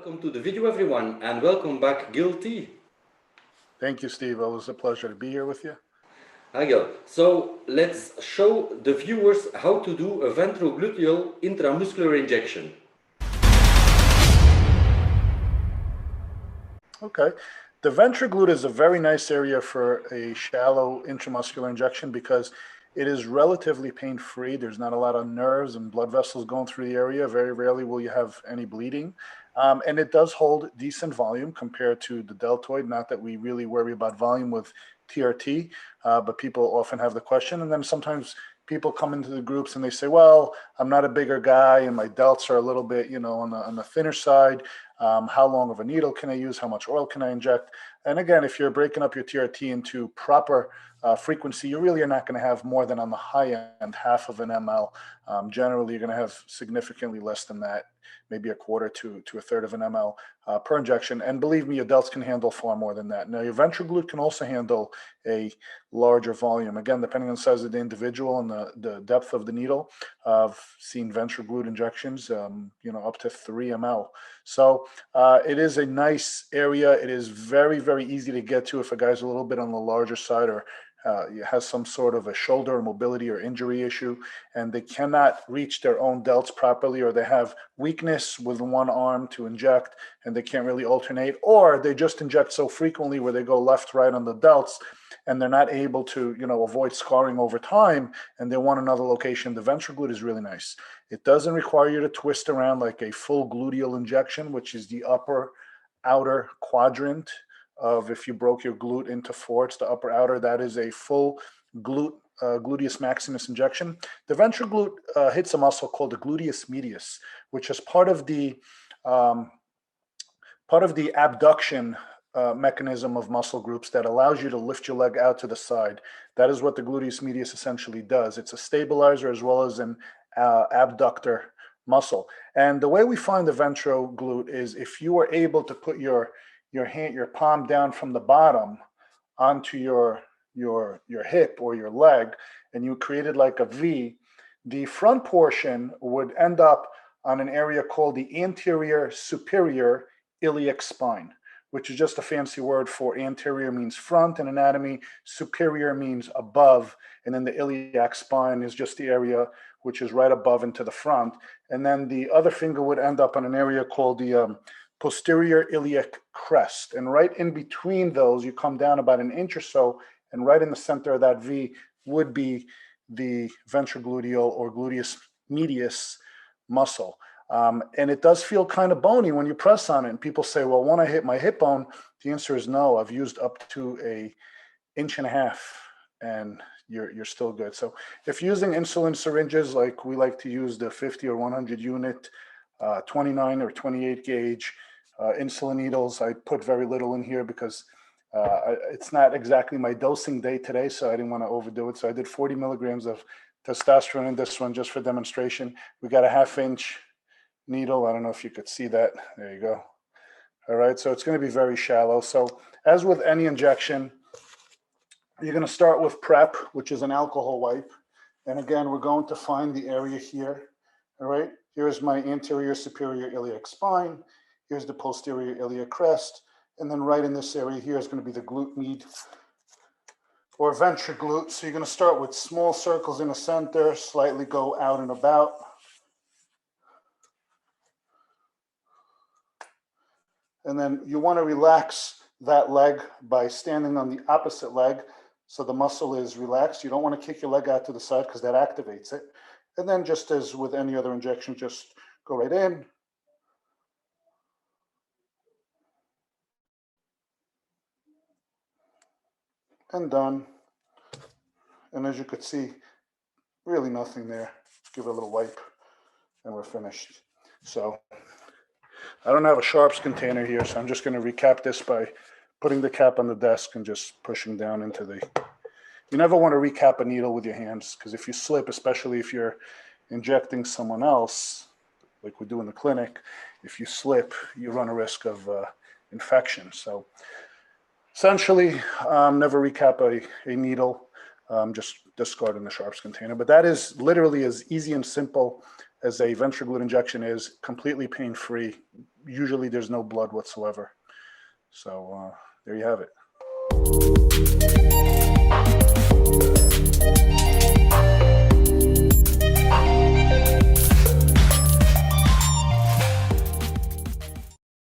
Welcome to the video, everyone, and welcome back, Gil T. Thank you, Steve. It was a pleasure to be here with you. Hi, Gil. So let's show the viewers how to do a ventrogluteal intramuscular injection. Okay. The ventroglute is a very nice area for a shallow intramuscular injection because it is relatively pain-free. There's not a lot of nerves and blood vessels going through the area. Very rarely will you have any bleeding. And it does hold decent volume compared to the deltoid. Not that we really worry about volume with TRT, but people often have the question. And then sometimes people come into the groups and they say, well, I'm not a bigger guy and my delts are a little bit, on the thinner side. How long of a needle can I use? How much oil can I inject? And again, if you're breaking up your TRT into proper frequency, you really are not going to have more than on the high end, half of an ml. Generally, you're going to have significantly less than that, maybe a quarter to a third of an ml per injection. And believe me, your delts can handle far more than that. Now, your ventroglute can also handle a larger volume. Again, depending on the size of the individual and the depth of the needle. I've seen ventroglute injections, up to 3 ml. So it is a nice area. It is very, very easy to get to if a guy's a little bit on the larger side or has some sort of a shoulder mobility or injury issue, and they cannot reach their own delts properly, or they have weakness with one arm to inject and they can't really alternate, or they just inject so frequently where they go left, right on the delts and they're not able to, avoid scarring over time, and they want another location. The ventroglute is really nice. It doesn't require you to twist around like a full gluteal injection, which is the upper outer quadrant of, if you broke your glute into 4, it's the upper outer. That is a full gluteus maximus injection. The ventroglute hits a muscle called the gluteus medius, which is part of the abduction mechanism of muscle groups that allows you to lift your leg out to the side. That is what the gluteus medius essentially does. It's a stabilizer as well as an abductor muscle. And the way we find the ventroglute is if you are able to put your palm down from the bottom onto your hip or your leg, and you created like a V, the front portion would end up on an area called the anterior superior iliac spine, which is just a fancy word for anterior means front in anatomy, superior means above, and then the iliac spine is just the area which is right above and to the front. And then the other finger would end up on an area called the posterior iliac crest. And right in between those, you come down about an inch or so, and right in the center of that V would be the ventrogluteal or gluteus medius muscle. And it does feel kind of bony when you press on it. And people say, well, won't I hit my hip bone? The answer is no. I've used up to 1.5 inches and you're still good. So if using insulin syringes, like we like to use the 50 or 100 unit, 29 or 28 gauge insulin needles, I put very little in here because it's not exactly my dosing day today, so I didn't want to overdo it. So I did 40 milligrams of testosterone in this one just for demonstration. We got a 1/2 inch needle. I don't know if you could see that. There you go. All right, so it's going to be very shallow. So as with any injection, you're going to start with PrEP, which is an alcohol wipe. And again, we're going to find the area here. All right, here's my anterior superior iliac spine. Here's the posterior iliac crest. And then right in this area here is going to be the glute med or ventroglute. So you're going to start with small circles in the center, slightly go out and about. And then you want to relax that leg by standing on the opposite leg so the muscle is relaxed. You don't want to kick your leg out to the side because that activates it. And then just as with any other injection, just go right in. And done. And as you could see, really nothing there. Give it a little wipe and we're finished. So I don't have a sharps container here, so I'm just going to recap this by putting the cap on the desk and just pushing down into the... You never want to recap a needle with your hands, because if you slip, especially if you're injecting someone else, like we do in the clinic, if you slip, you run a risk of infection. So essentially, never recap a needle, just discard in the sharps container. But that is literally as easy and simple as a ventricular injection is completely pain-free. Usually there's no blood whatsoever. So there you have it.